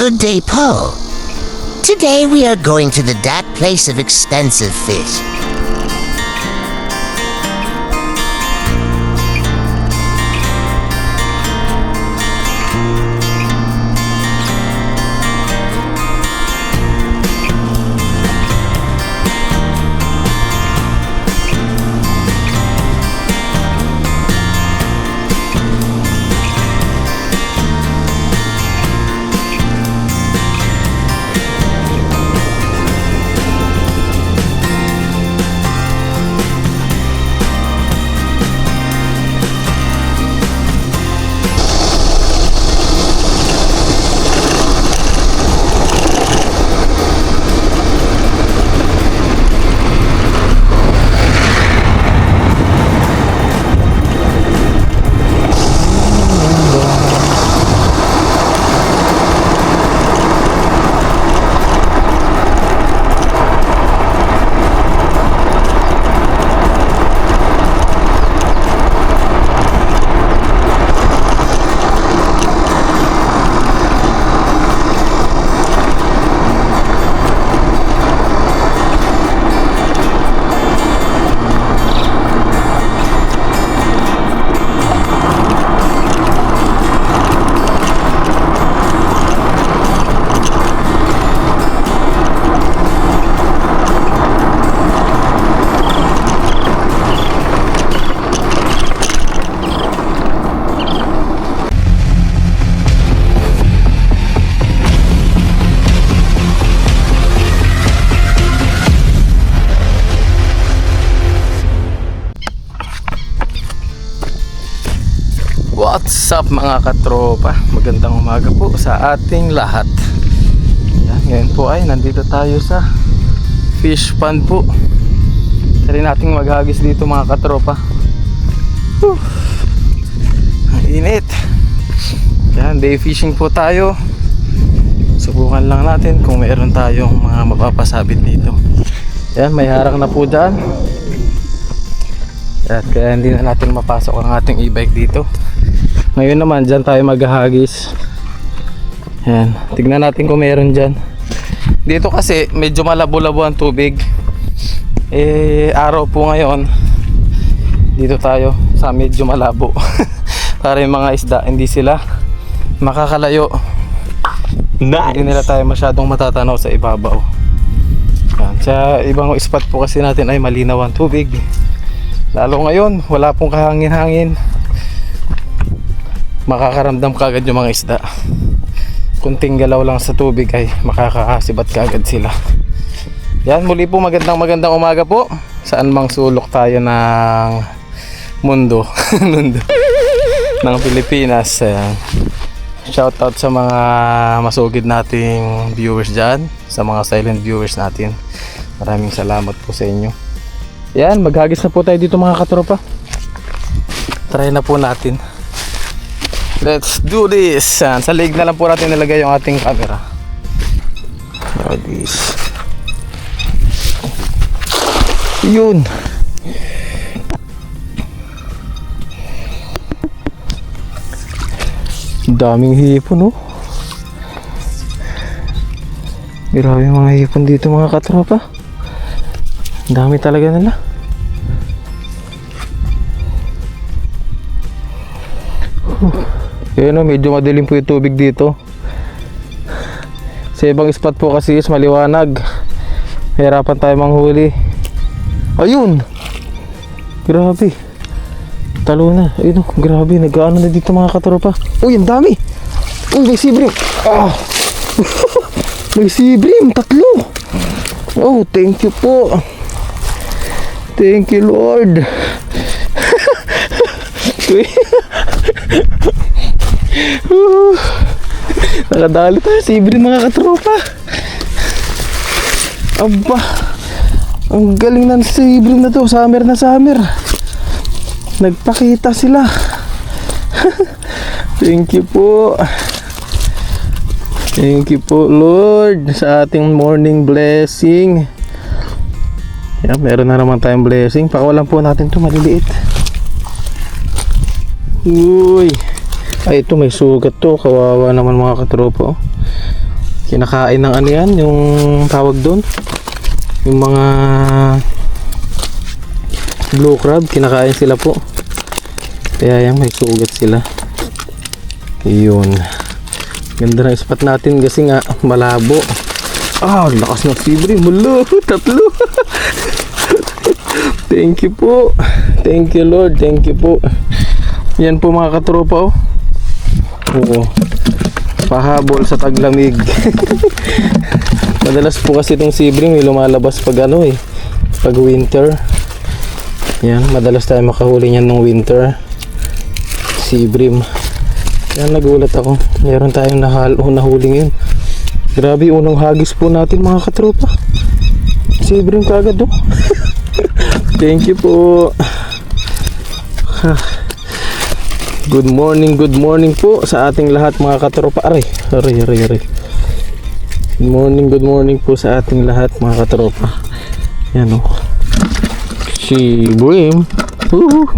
Good day, Paul. Today we are going to the that place of expensive fish. What's up mga katropa? Magandang umaga po sa ating lahat. Yan, ngayon po ay nandito tayo sa fish pond po. Tari nating maghagis dito mga katropa. Ang init. Yan, day fishing po tayo. Subukan lang natin kung mayroon tayong mga mapapasabit dito. Yan, may harang na po dyan. At kaya hindi na natin mapasok ang ating e-bike dito. Ngayon naman dyan tayo maghahagis. Yan, tignan natin kung meron dyan. Dito kasi medyo malabo-labo ang tubig. Araw po ngayon. Dito tayo sa medyo malabo. Para yung mga isda hindi sila makakalayo. Nice. Hindi nila tayo masyadong matatanaw sa ibabaw. Yan, sa ibang spot po kasi natin ay malinaw ang tubig. Lalo ngayon wala pong kahangin-hangin. Makakaramdam kagad yung mga isda. Kunting galaw lang sa tubig ay makakasibat kagad sila. Yan, muli po magandang umaga po. Saan mang sulok tayo ng mundo ng Pilipinas. Shoutout sa mga masugid nating viewers dyan, sa mga silent viewers natin. Maraming salamat po sa inyo. Yan, maghagis na po tayo dito mga katropa. Try na po natin. Let's do this. Sa leg na lang po natin nilagay yung ating camera. Like this. Yun. Daming hipon, no? Grabe yung mga hipon dito mga katropa. Dami talaga nila. Ayun, medyo madilim po yung tubig dito. Sa ibang spot po kasi is maliwanag. Hirapan tayo manghuli. Ayun! Grabe. Talo na. Ayun, grabe. Nag-ano na dito mga katropa. Uy, ang dami! Uy, may sibrim! Ah! May sibrim! 3! Oh, thank you po. Thank you, Lord. Nakadali tayo sa ibrin mga katropa. Aba, ang galing ng sa ibrin na to. Summer na summer. Nagpakita sila. Thank you po. Thank you po Lord sa ating morning blessing. Yan, meron na naman tayong blessing. Pakawalan po natin to, maliliit. Uy. Ay, ito may sugat to. Kawawa naman mga katropa. Kinakain ng ano yan, yung tawag doon. Yung mga blue crab, kinakain sila po. Kaya yan, may sugat sila. Yun. Ganda ng spot natin kasi nga malabo. Lakas ng sibre. Mula, tatlo. Thank you po. Thank you Lord. Thank you po. Yan po mga katropa oh. Oo. Pahabol sa taglamig. Madalas po kasi itong sibre may lumalabas pag ano eh. Pag winter. Yan, madalas tayo makahuli niyan nung winter. Sibrim. Yan, nagulat ako. Meron tayong nahuling yun. Grabe, unang hagis po natin mga katropa. Sibrim kagad oh. Thank you po. Good morning po sa ating lahat mga katropa. Aray. Good morning po sa ating lahat mga katropa. Yan oh. Sibrim.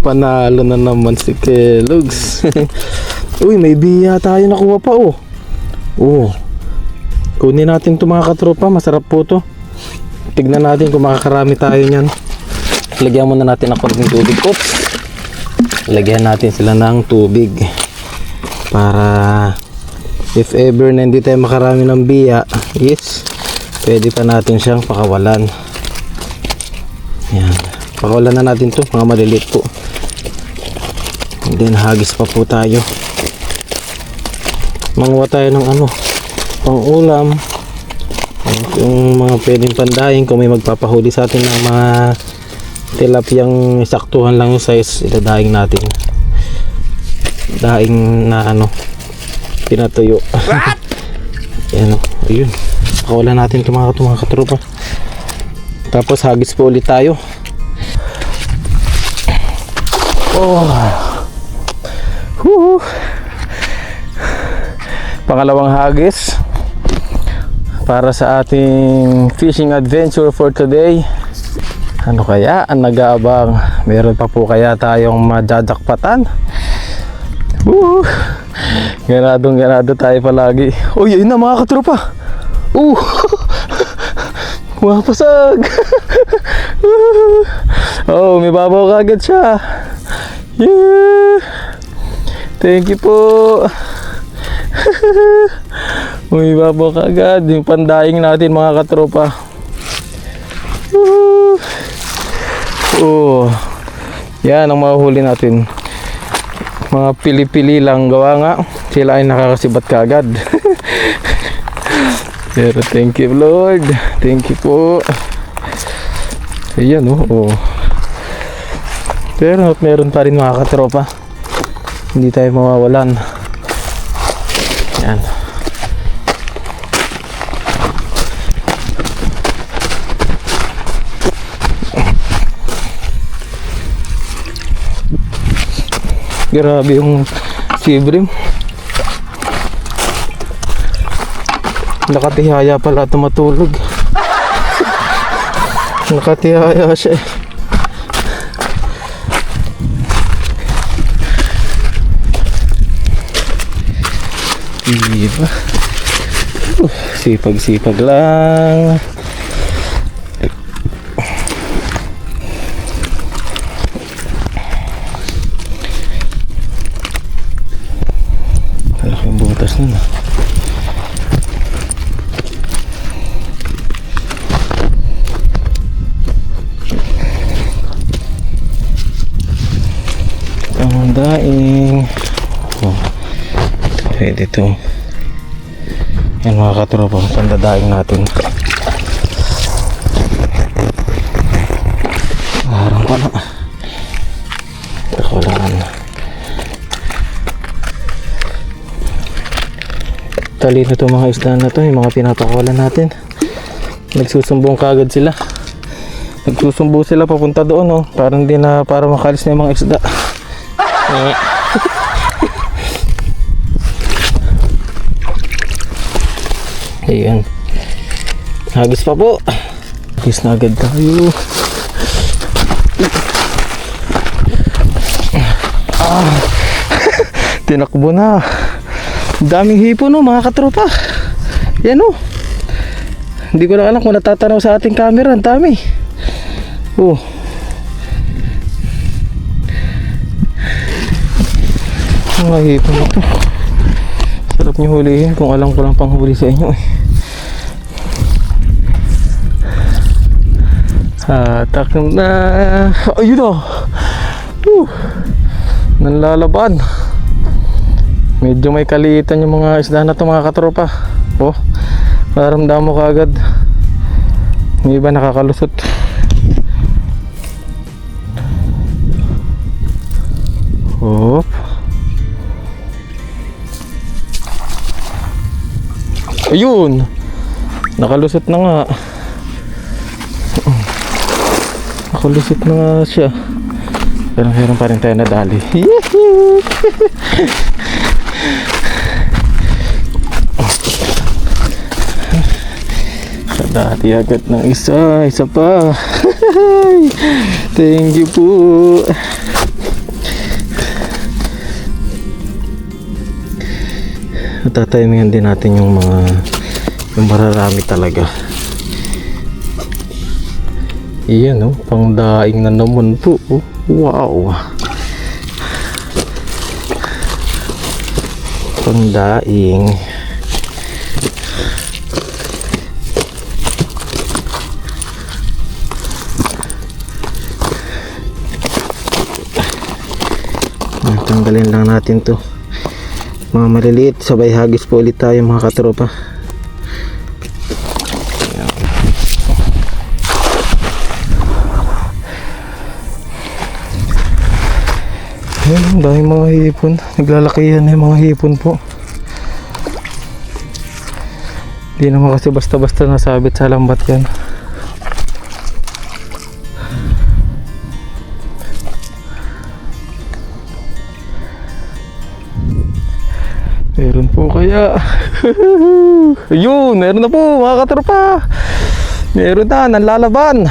Panalo na naman si Kellogg's. Uy, may biya tayo nakuha pa oh. Kunin natin to mga katropa. Masarap po to. Tignan natin kung makakarami tayo nyan. Lagyan muna natin ng konting tubig. Oops. Lagyan natin sila ng tubig. Para if ever na hindi tayo makarami ng biya, yes, pwede pa natin siyang pakawalan. Yan. Pakawalan na natin to, mga maliliit po. And then hagis pa po tayo. Manguha tayo ng ano, pang ulam. Yung mga pwedeng pandaing, kung may magpapahuli sa atin ng mga tilapiyang saktuhan lang yung size, idadaing natin. Daing na ano, pinatuyo. Yan o, ayun. Pakawalan natin ito mga katropa. Tapos hagis po ulit tayo. Pangalawang hagis para sa ating fishing adventure for today. Ano kaya ang nag-aabang? Meron pa po kaya tayong madadakpatan? Ganado tayo palagi. Uy, yun na mga katropa. Mapasag. May babaw kagad siya. Yeah. Thank you po. May babaw kagad. Yung pandaing natin mga katropa. Yan ang mahuhuli natin. Mga pili-pili lang gawa nga. Sila ay nakakasibat kagad. Pero thank you Lord. Thank you po. Ayan Pero meron pa rin mga katropa. Hindi tayo mawawalan. Yan. Grabe yung sibrim. Nakatihaya pala tumatulog. Nakatihaya siya eh. Diba? Sipag-sipag lang. Malaking butas nun ah. Ang daing. Pwede to. Yan mga katropa, pandadaing natin. Harang pa na. Pakawalan. Talino to mga isda na to, yung mga pinapakawalan natin. Nagsusumbong kagad sila. Nagsusumbong sila papunta doon Parang hindi na, para makalis na yung mga isda. Ayan. Hagis pa po. Hagis na agad tayo. Tinakbo na. Daming hipo mga katropa. Yan oh. Hindi ko lang alam kung natatanaw sa ating camera. Ang dami. Oh. Mga hipon ito. Sarap nyo hulihin kung alam ko lang pang huli sa inyo eh. Hatak na. Ayun na. Nanlalaban. Medyo may kaliitan yung mga isda na ito mga katropa. Oh, maramdam mo kaagad. May iba nakakalusot. Hop. Ayun. Nakalusot na nga. Nakalusot na nga siya. Pero meron pa rin tayo nadali. Dati agad ng isa pa. Thank you po. Tatayimin din natin yung mararami talaga. Iyan oh, pangdaing na naman po. Oh. Wow. Pangdaing. Tanggalin lang natin to mga maliliit, sabay hagis po ulit tayo mga katropa. Ayun, dahil mga hipon, naglalakihan yung mga hipon po. Hindi naman kasi basta-basta nasabit sa lambat yan. Meron po kaya. Ayun, meron na po mga katropa. Meron na, nanlalaban.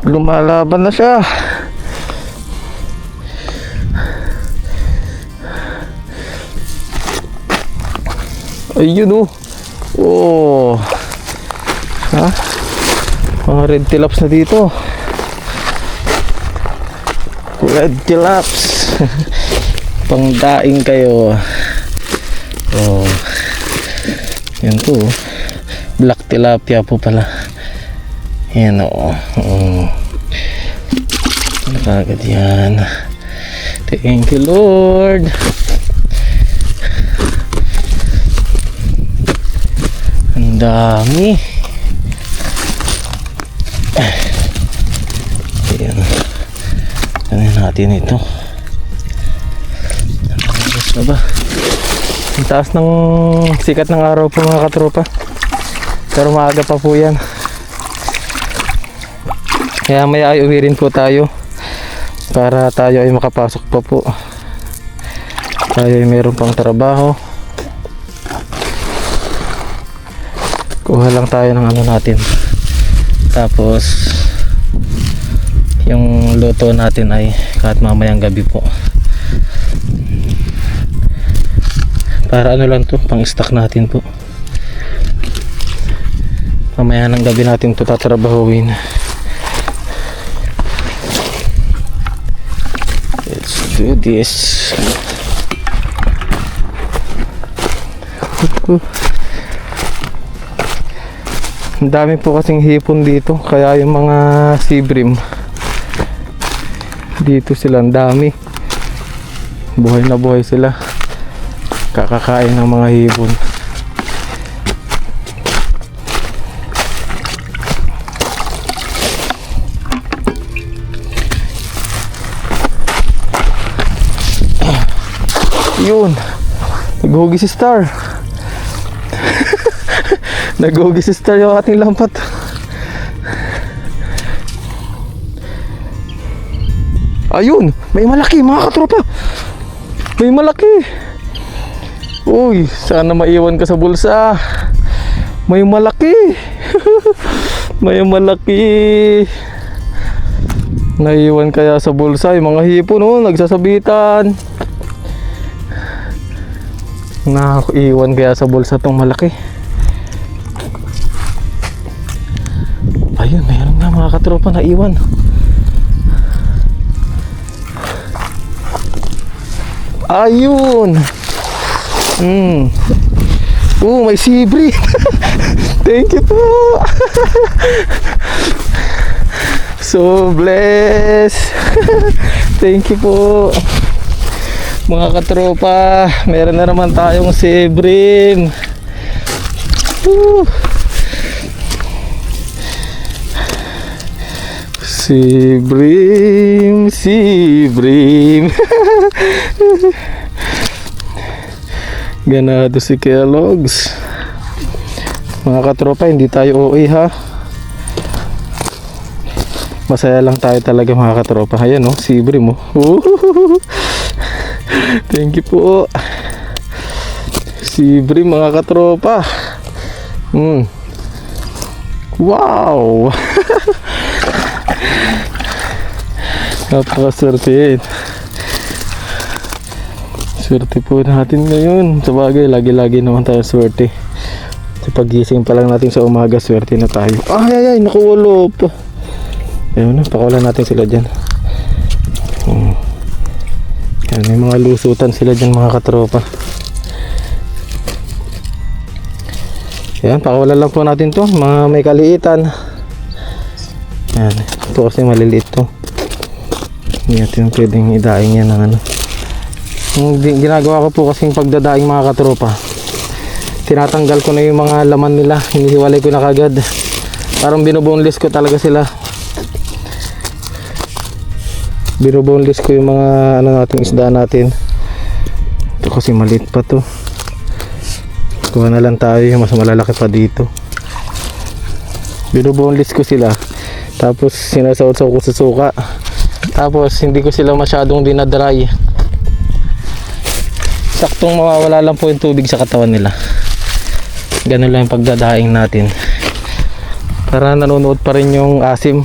Lumalaban na siya. Ayun oh. Oh. Ha? Mga red tilaps na dito. Red tilaps. Pangdaing kayo. Oh. Yan po. Black tilapia po pala. Yan o. Oh. Nakagad yan. Thank you Lord. Ang dami. Ayan. Ano natin ito? Aba, ang taas ng sikat ng araw po mga katropa, pero maaga pa po yan, kaya maya ay uwi rin po tayo para tayo ay makapasok pa po. Tayo ay meron pang trabaho. Kuha lang tayo ng ano natin, tapos yung luto natin ay kahit mamayang gabi po. Para ano lang to, pang stock natin po. Mamaya ng gabi natin to tatrabahuin. Let's do this. Ang dami po kasing hipon dito, kaya yung mga sea bream dito sila, ang dami. Buhay na buhay sila, kakakain ng mga hipon. Yun, naghugi si Star. Naghugi si Star yung ating lampat. Ayun, may malaki mga katropa. May malaki. Uy, sana maiwan ka sa bulsa. May malaki. May malaki. Naiwan kaya sa bulsa. Yung mga hipon, oh, nagsasabitan. Nakaiwan kaya sa bulsa tong malaki. Ayun, mayroon na mga katropa na iwan. Ayun. May sibri. Thank you po. So blessed. Thank you po. Mga katropa, meron na naman tayong sibrim. Sibrim, sibrim. Ganado si Kellogg's. Mga katropa, hindi tayo OA ha. Masaya lang tayo talaga mga katropa. Ayan oh, sibrim oh. Thank you po. Sibrim mga katropa. Wow. Napakaswerte. Swerte po natin ngayon. Sabagay, lagi-lagi naman tayo swerte. Sa pagising pa lang natin sa umaga, swerte na tayo. Ay, nakuwalo pa. Ayun na, pakawalan natin sila dyan. Yan, may mga lusutan sila dyan mga katropa. Yan, pakawalan lang po natin to. Mga may kaliitan. Yan, ito kasi maliliit to. Hindi natin pwedeng idaing yan ng ano. Yung ginagawa ko po kasing pagdadaing mga katropa, tinatanggal ko na yung mga laman nila, hinihiwalay ko na kagad. Parang binuboneless ko talaga sila. Binuboneless ko yung mga nating isda natin. Ito kasi maliit pa to. Kuha na lang tayo yung mas malalaki pa dito. Binuboneless ko sila, tapos sinasawsaw ko sa suka, tapos hindi ko sila masyadong dinadry. Saktong mawawala lang po yung tubig sa katawan nila. Ganun lang yung pagdadaing natin, para nanonood pa rin yung asim.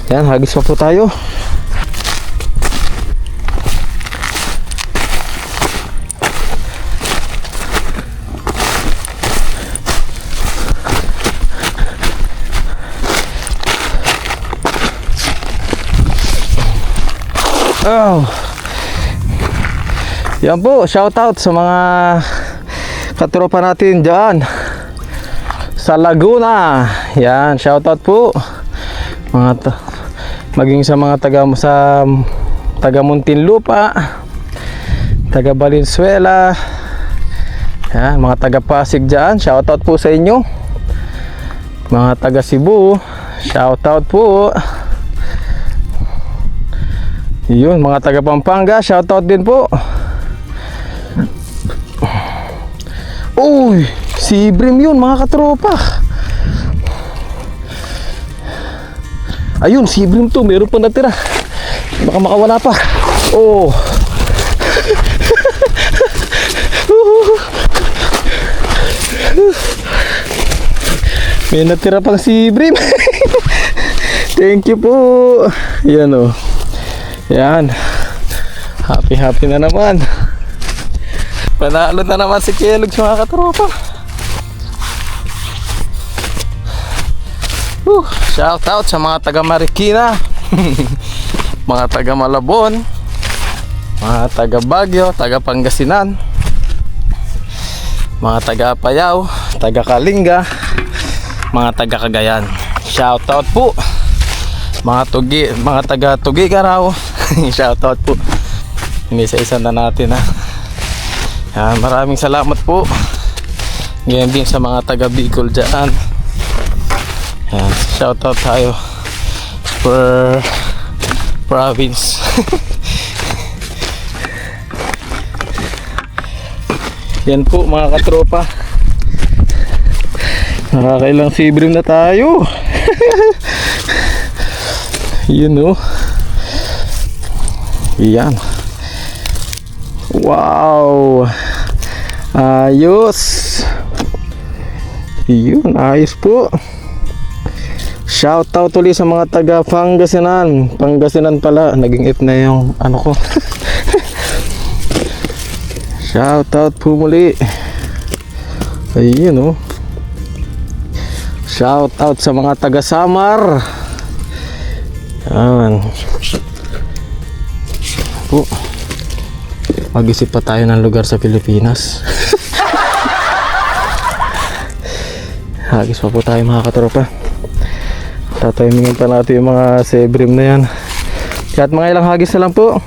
Yan, hagis pa po tayo. Oh. Yan po, shout out sa mga katropa natin dyan sa Laguna. Yan, shout out po. Maging sa mga taga Muntinlupa, taga Valenzuela, yan, mga taga Pasig dyan, shout out po sa inyo. Mga taga Cebu, shout out po. Yun, mga taga Pampanga, shout out din po. Uy, sibrim yun mga katropa. Ayun, sibrim to, meron pa natira. Baka makawala pa. Oh. May natira pang sibrim. Thank you po. Yan oh. Yan. Happy na naman. Panalo na naman si Kellogg's mga katropa. Shout out sa mga taga Marikina, mga taga Malabon, mga taga Baguio, taga Pangasinan, mga taga Apayao, taga Kalinga, mga taga Cagayan. Shout out po. Mga taga Tugigaraw. Shout out po. Hindi sa isa na natin ha. Yan, maraming salamat po. Ngayon din sa mga taga Bicol dyan. Yan, shout out tayo per province. Yan po mga katropa, nakakailang sibrim na tayo. Yun oh. Yan. Wow, ayos. Yun, ayos po. Shout out ulit sa mga taga Pangasinan. Pangasinan pala, naging F na yung ano ko. Shout out po muli. Ayun oh. Shout out sa mga taga Samar. Yan. Po. Mag-isip pa tayo ng lugar sa Pilipinas. Hagis pa po tayo mga katropa. Tatayimingin pa natin yung mga sebrim na yan. At mga ilang hagis na lang po.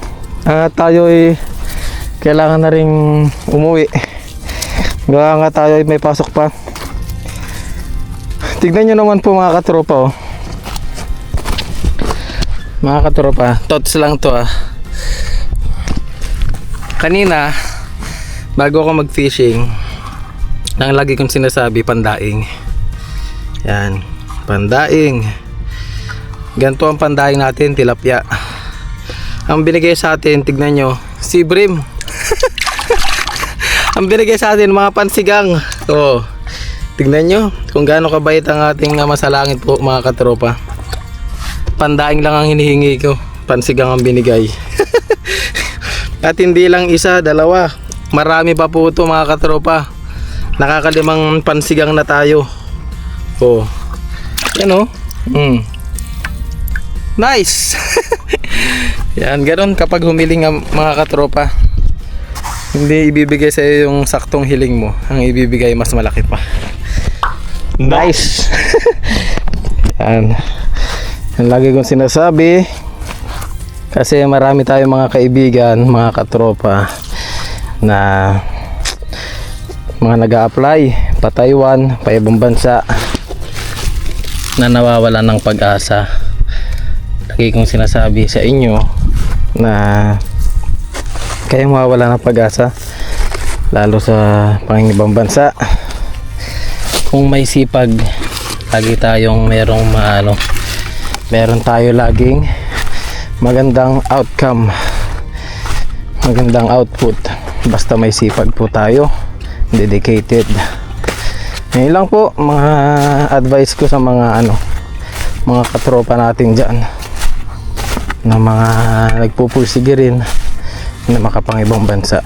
Tayo ay kailangan na rin umuwi. Gawa nga tayo ay may pasok pa. Tignan nyo naman po mga katropa oh. Mga katropa, thoughts lang to ah. Kanina bago ako mag-fishing, ang lagi kong sinasabi, pandaing. Yan, pandaing. Ganito ang pandaing natin, tilapia. Ang binigay sa atin, tignan nyo, sibrim. Ang binigay sa atin, mga pansigang. Oh, tignan nyo kung gaano kabait ang ating masalangit po mga katropa. Pandaing lang ang hinihingi ko, pansigang ang binigay. At hindi lang isa, dalawa, marami pa po ito mga katropa. Nakakalimang pansigang na tayo. Oh, yan oh. Nice. Yan, ganoon kapag humiling ang mga katropa. Hindi ibibigay sa iyo yung saktong hiling mo, ang ibibigay mas malaki pa. Nice. Yan. Ang lagi kong sinasabi, kasi marami tayong mga kaibigan, mga katropa na mga nag-a-apply pa Taiwan, pa ibang bansa na nawawalan ng pag-asa. Lagi kong sinasabi sa inyo na kayo mawawala ng pag-asa, lalo sa pangibang bansa. Kung may sipag, lagi tayong meron tayo laging magandang outcome, magandang output, basta may sipag po tayo, dedicated. Ngayon lang po mga advice ko sa mga mga katropa natin dyan na mga nagpupursige rin na makapangibang bansa.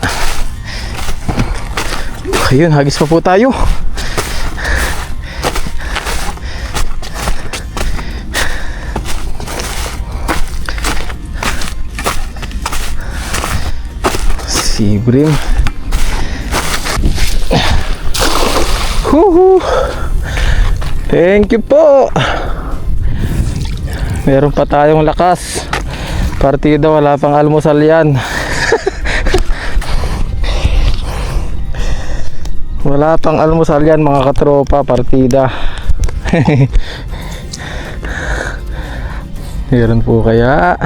Ayun, hagis pa po tayo. Sibrim. Huhu. Thank you po. Meron pa tayong lakas. Partida, wala pang almusal yan. Wala pang almusal yan mga katropa, partida. Meron po kaya.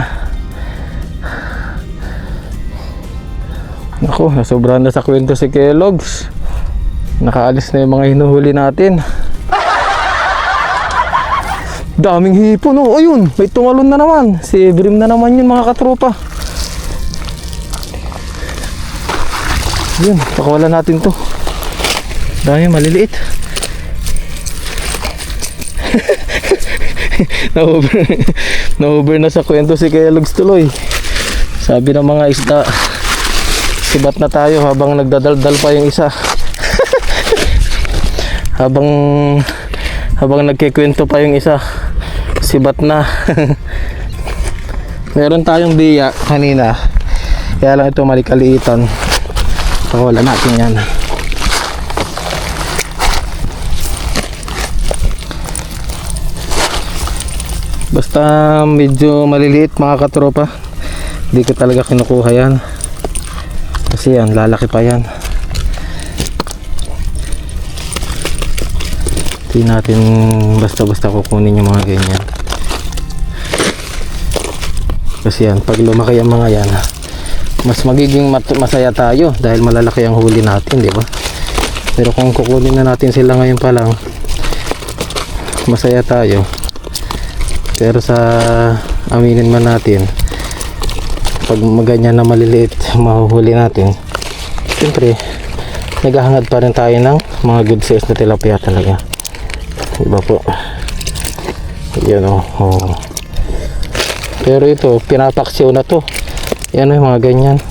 Ako, nasobrahan na sa kwento si Kellogg's. Nakaalis na yung mga hinuhuli natin. Daming hipon oh. Ayun, may tumalon na naman. Si Brim na naman yun mga katropa. Yun, pakawalan natin to. Dami maliliit. Na-over na sa kwento si Kellogg's tuloy. Sabi ng mga isda, sibat na tayo habang nagdadaldal pa yung isa. habang nagkikwento pa yung isa, sibat na. Meron tayong biya kanina, kaya lang ito malikaliitan. Pakawalan natin yan. Basta medyo maliliit mga katropa, hindi ko talaga kinukuha yan. Kasi yan, lalaki pa yan. Hindi natin basta-basta kukunin yung mga ganyan. Kasi yan, pag lumaki ang mga yan, mas magiging masaya tayo dahil malalaki ang huli natin, di ba? Pero kung kukunin na natin sila ngayon pa lang, masaya tayo. Pero sa aminin man natin, pag maganyan na maliliit mahuhuli natin, siyempre naghahangad pa rin tayo ng mga good size na tilapia talaga, diba po? Yan o. Pero ito pinapaksiw na to. Yan o, mga ganyan.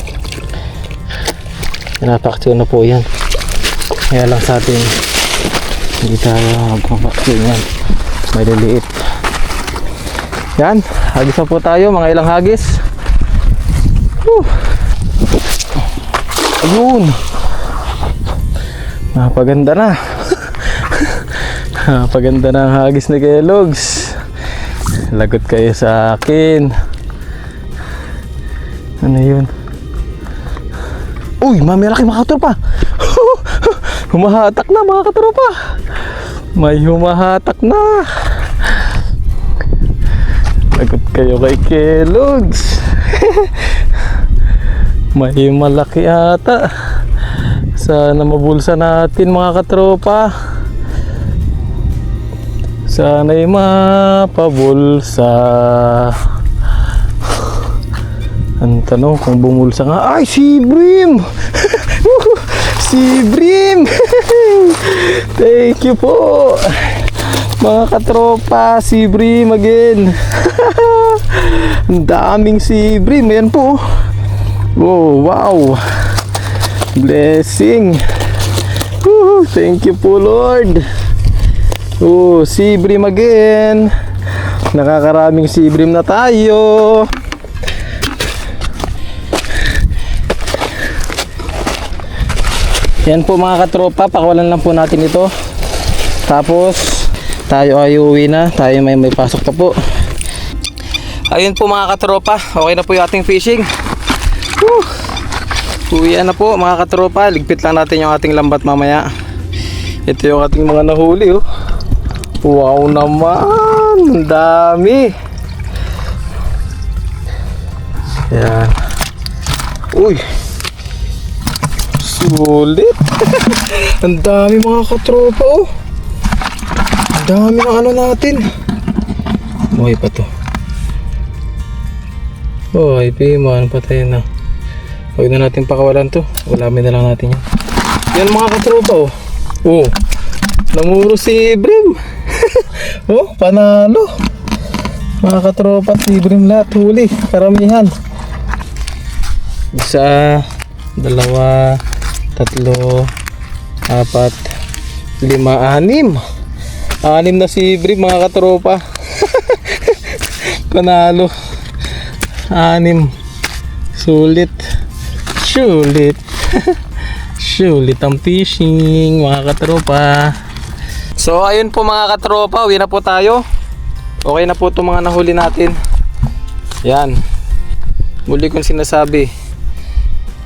Pinapaktiw na po yan. Kaya lang sa atin, hindi tayo magpapaktiw yan. Maliliit. Yan, hagis na po tayo, mga ilang hagis. Ayun. Napaganda na. Napaganda na ang hagis ni Kellogg's. Lagot kayo sa akin. Ano yun? Uy, malaki mga katropa. Humahatak na mga katropa. May humahatak na. Lagot kayo kay Kellogg's. May malaki ata. Sana mabulsa natin mga katropa. Sana'y mapabulsa. Ang tanong kung bumulsa nga. Ay, si Brim! Si Brim! Thank you po! Mga katropa, si Brim again. Ang daming si Brim. Ayan po. Oh, wow! Blessing! Thank you po, Lord! Oh, si Brim again. Nakakaraming si Brim na tayo. Yan po mga katropa, pakawalan lang po natin ito. Tapos tayo ay uwi na. Tayo may pasok pa po. Ayun po mga katropa, okay na po yung ating fishing. Uwian na po mga katropa. Ligpit lang natin yung ating lambat mamaya. Ito yung ating mga nahuli oh. Wow naman, ang dami. Yan. Uy, sulit. Ang dami mga katropa oh. Ang dami ng ano natin. Buhay pa to. Buhay piman, patay na. Huwag na natin pakawalan to. Ulamin na lang natin yan. Yan mga katropa oh. Oh, namuro si Brim. Oh, panalo. Mga katropa, si Brim lahat huli. Karamihan. Isa, dalawa, tatlo, apat, lima, anim. Anim na si Brim mga katropa. Panalo. Anim. Sulit. Sulit. Sulit ang fishing mga katropa. So ayun po mga katropa, uwi na po tayo. Okay na po itong mga nahuli natin. Yan. Muli kong sinasabi,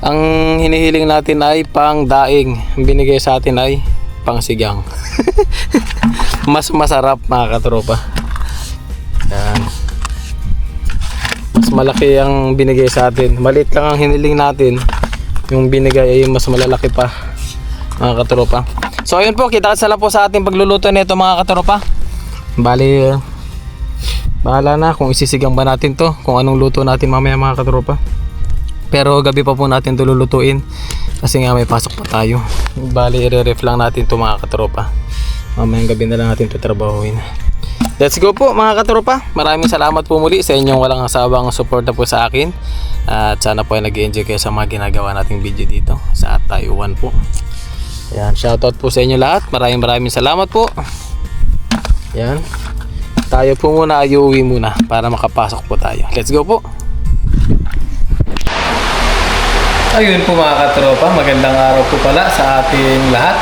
ang hinihiling natin ay pang daing. Ang binigay sa atin ay pang sigang. Mas masarap mga katropa. Yan. Mas malaki ang binigay sa atin. Maliit lang ang hiniling natin. Yung binigay ay mas malalaki pa mga katropa. So ayun po, kita-kits lang po sa ating pagluluto nito mga katropa. Bali, bahala na kung isisigang ba natin to, kung anong luto natin mamaya mga katropa. Pero gabi pa po natin to lulutuin kasi nga may pasok pa tayo. Bali, i-ref lang natin to mga katropa. Mamayang gabi na lang natin to trabahuin. Let's go po mga katropa. Maraming salamat po muli sa inyong walang asawang suporta po sa akin. At sana po ay nag-enjoy kayo sa mga ginagawa nating video dito sa Taiwan po. Ayan, shoutout po sa inyo lahat. Maraming salamat po. Ayan. Tayo po muna ay uuwi muna para makapasok po tayo. Let's go po. Ayun po mga katropa, magandang araw po pala sa ating lahat.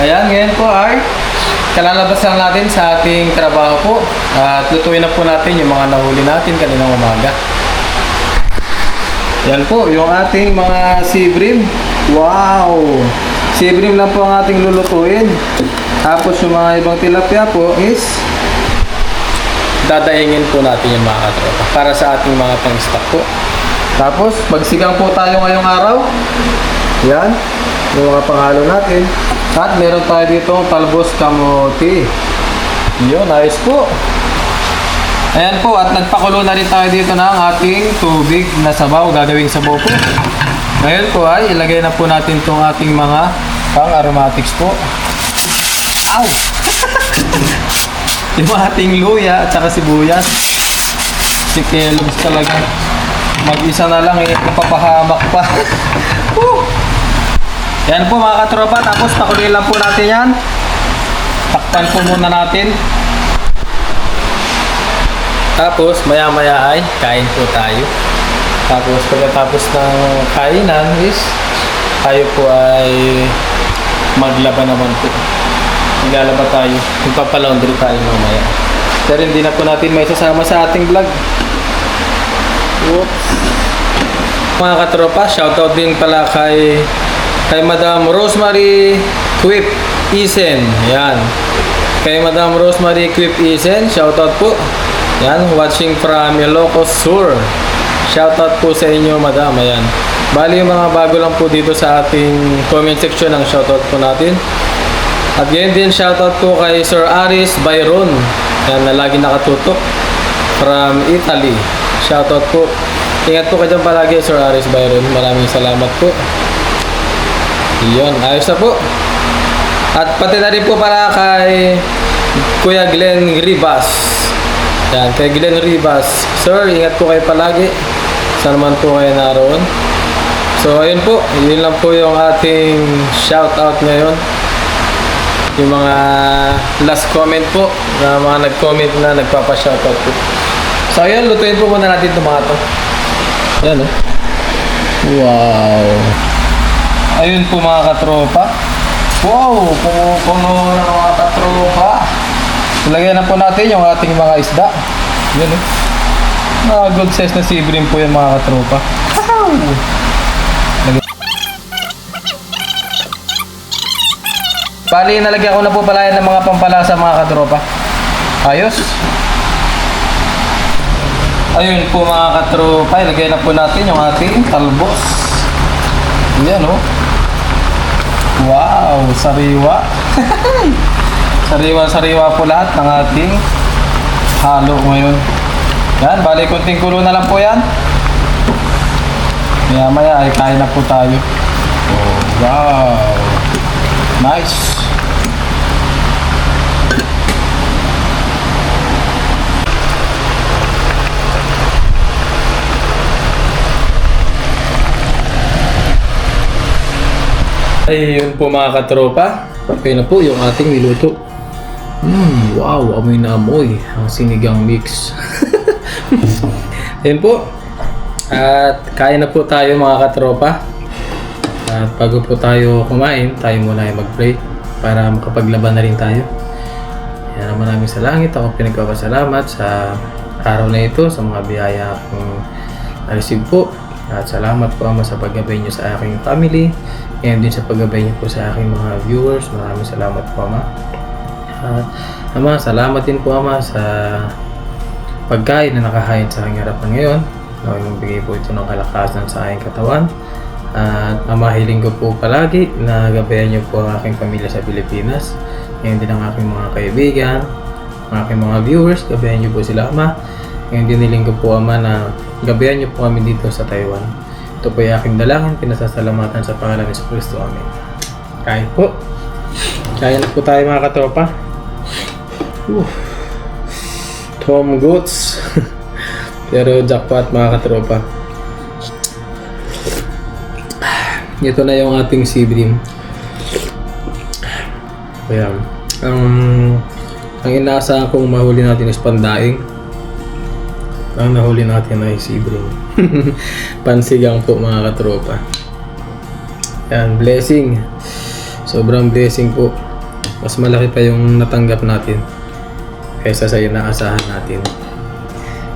Ayan, ngayon po ay kalalabas lang natin sa ating trabaho po. At lutuin na po natin yung mga nahuli natin kaninang umaga. Yan po, yung ating mga sibrim. Wow! Sibrim lang po ang ating lulutuin. Tapos yung mga ibang tilapia po is dadaingin po natin yung mga katropa para sa ating mga pang-stock po. Tapos, magsigang po tayo ngayong araw. Yan, yung mga panghalo natin. At meron tayo dito talbos kamote. Yun, nice po. Ayan po, at nagpakulo na rin tayo dito ng ating tubig na sabaw, gagawing sabaw po. Ngayon po ay ilagay na po natin itong ating mga pang-aromatics po. Ow! Yung ating luya at saka sibuyas. Si Kellogg's talaga. Mag-isa na lang eh, papahamak pa. Yan po mga katropa, tapos pakuloyin lang po natin yan. Takpan po muna natin. Tapos maya maya ay kain po tayo. Tapos pagkatapos ng kainan is tayo po ay maglaba naman po. Maglalaba tayo. Magpapalaundry tayo mamaya. Pero hindi na po natin may sasama sa ating vlog. Whoops. Mga katropa, shoutout din pala kay Madam Rosemary Quip Isen. Yan. Kay Madam Rosemary Quip Isen, shoutout po. Yan, watching from Ilocos Sur. Shoutout po sa inyo, Madam. Ayan. Bali yung mga bago lang po dito sa ating comment section ng shoutout po natin. At ngayon din shoutout po kay Sir Aris Byron. Yan, na lagi nakatutok from Italy. Shoutout po. Ingat po kayo dyan palagi, Sir Aris Byron. Maraming salamat po. Iyon, ayos na po. At pati na rin po para kay Kuya Glenn Ribas. Yan, kay Glenn Ribas. Sir, ingat po kayo palagi. Saan naman po kayo naroon. So, ayun po. Yun lang po yung ating shoutout ngayon. Yung mga last comment po na mga nag-comment na nagpapa-shoutout po. So, ayun. Lutuin po muna natin itong mga to. Yan, oh. Wow. Ayun po mga katropa. Wow, puno na mga katropa. Ilagay na po natin yung ating mga isda. Yan eh. Good size na sea bream po yung mga katropa. Wow. Bali, nalagyan ko na po pala yan ng mga pampalasa mga katropa. Ayos. Ayun po mga katropa. Ilagay na po natin yung ating talbos. Yan oh. Wow, sariwa. Sariwa-sariwa po lahat ng ating halo ngayon. Yan, bali kunting kulo na lang po yan. Maya-maya ay kain na po tayo. Oh, wow. Nice. Ayun po mga katropa. Okay na po yung ating niluto. Wow, amoy na amoy. Ang sinigang mix. Ayun po. At kain na po tayo mga katropa. At bago po tayo kumain, tayo muna ay mag-pray para makapaglaban na rin tayo. Yan naman namin sa langit. Ako pinagpapasalamat sa araw na ito, sa mga biyaya akong na-receive po. At salamat po Ama sa paggabay niyo sa aking family. Ngayon din sa paggabay niyo po sa aking mga viewers. Maraming salamat po Ama. Ama, salamat din po Ama sa pagkain na nakahain sa aking harapan ngayon. Naway magbigay po ito ng kalakasan sa aking katawan. At Ama, hiling ko po palagi na gabayan niyo po ang aking pamilya sa Pilipinas. Ngayon din ang aking mga kaibigan, ang aking mga viewers, gabayan niyo po sila Ama. Ngayon din hiling ko po Ama na gabayan niyo po kami dito sa Taiwan. Ito po yung aking dalangin, pinasasalamatan sa pangalan ni Kristo. Amen. Kain po. Kain na po tayo mga katropa. Tom Goods. Pero jackpot mga katropa. Ito na yung ating sea bream. Ayan. Ang inaasahan kong mahuli natin is pandaing. Ang nahuli natin ay sea bream. Pansigang po mga katropa. Yan, blessing. Sobrang blessing po. Mas malaki pa yung natanggap natin kaysa sa inaasahan natin.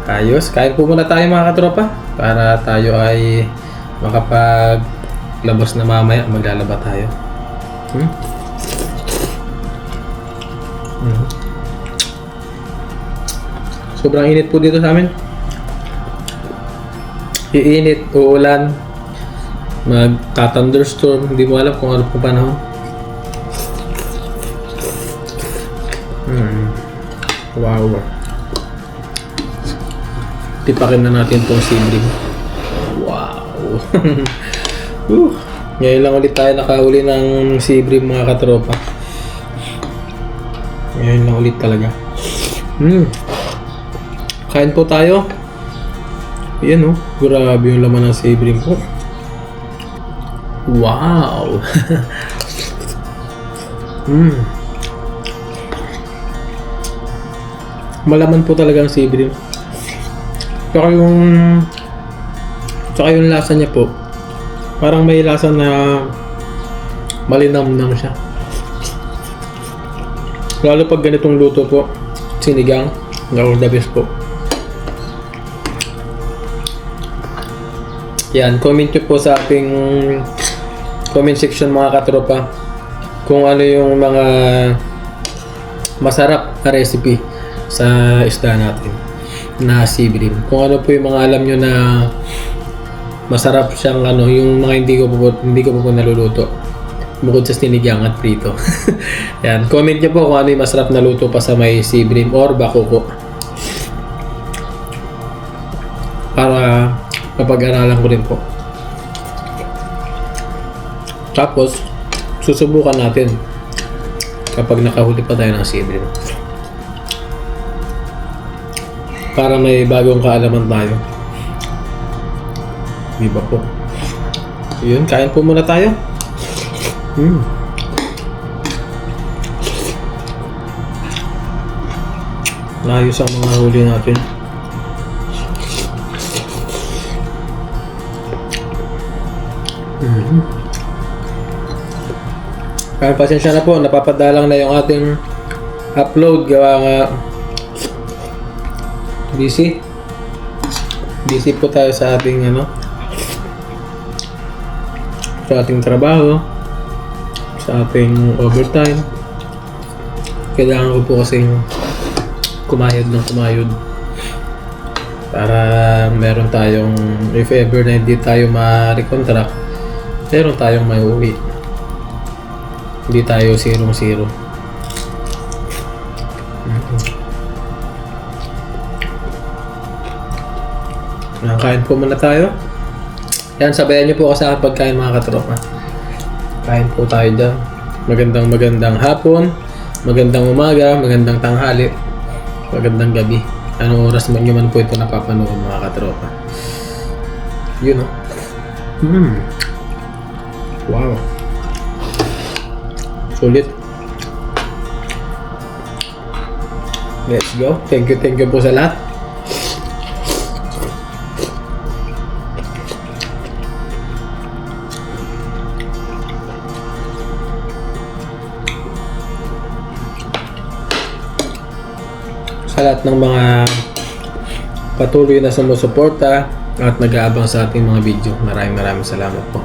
Ayos, kain po muna tayo mga katropa para tayo ay makapaglabas na mamaya. Maglalaba tayo. Sobrang init po dito sa amin. Iinit, uulan, magta-thunderstorm, hindi mo alam kung ano po panahon. Wow. Tipakin na natin itong sea bream. Wow. Ngayon lang ulit tayo nakahuli ng sea bream mga katropa. Ngayon lang ulit talaga. Kain po tayo. Ayan oh, grabe yung laman ng sea bream po. Wow! Malaman po talaga ang sea bream. Tsaka yung lasa niya po, parang may lasa na malinamnam siya. Lalo pag ganitong luto po, sinigang, the best po. Yan, comment nyo po sa ating comment section mga katropa kung ano yung mga masarap na recipe sa isda natin na sea bream. Kung ano po yung mga alam nyo na masarap siyang yung mga hindi ko po naluluto bukod sa sinigang at prito. Yan, comment nyo po kung ano yung masarap na luto pa sa may sea bream or bakoko para mapag-aralan ko rin po. Tapos susubukan natin kapag nakahuli pa tayo ng sea bream para may bagong kaalaman tayo. Di ba po? Yun, kain po muna tayo. Layos ang mga huli natin. Kaya pasensya na po, napapadalang na yung ating upload gawa nga busy po tayo sa ating sa ating trabaho, sa ating overtime. Kailangan ko po kasing kumayod para meron tayong, if ever na hindi tayo ma-recontract, meron tayong may uwi. Hindi tayo 0-0. Kain po muna tayo. Yan, sabayan niyo po ako sa pagkain mga katropa. Kain po tayo dyan. Magandang hapon, magandang umaga, magandang tanghali, magandang gabi. Anong oras man nyo man po ito napapanood mga katropa. Yun Wow. Sulit. Let's go. Thank you po sa lahat. Sa lahat ng mga patuloy na sumusuporta at nag-aabang sa ating mga video. Maraming salamat po.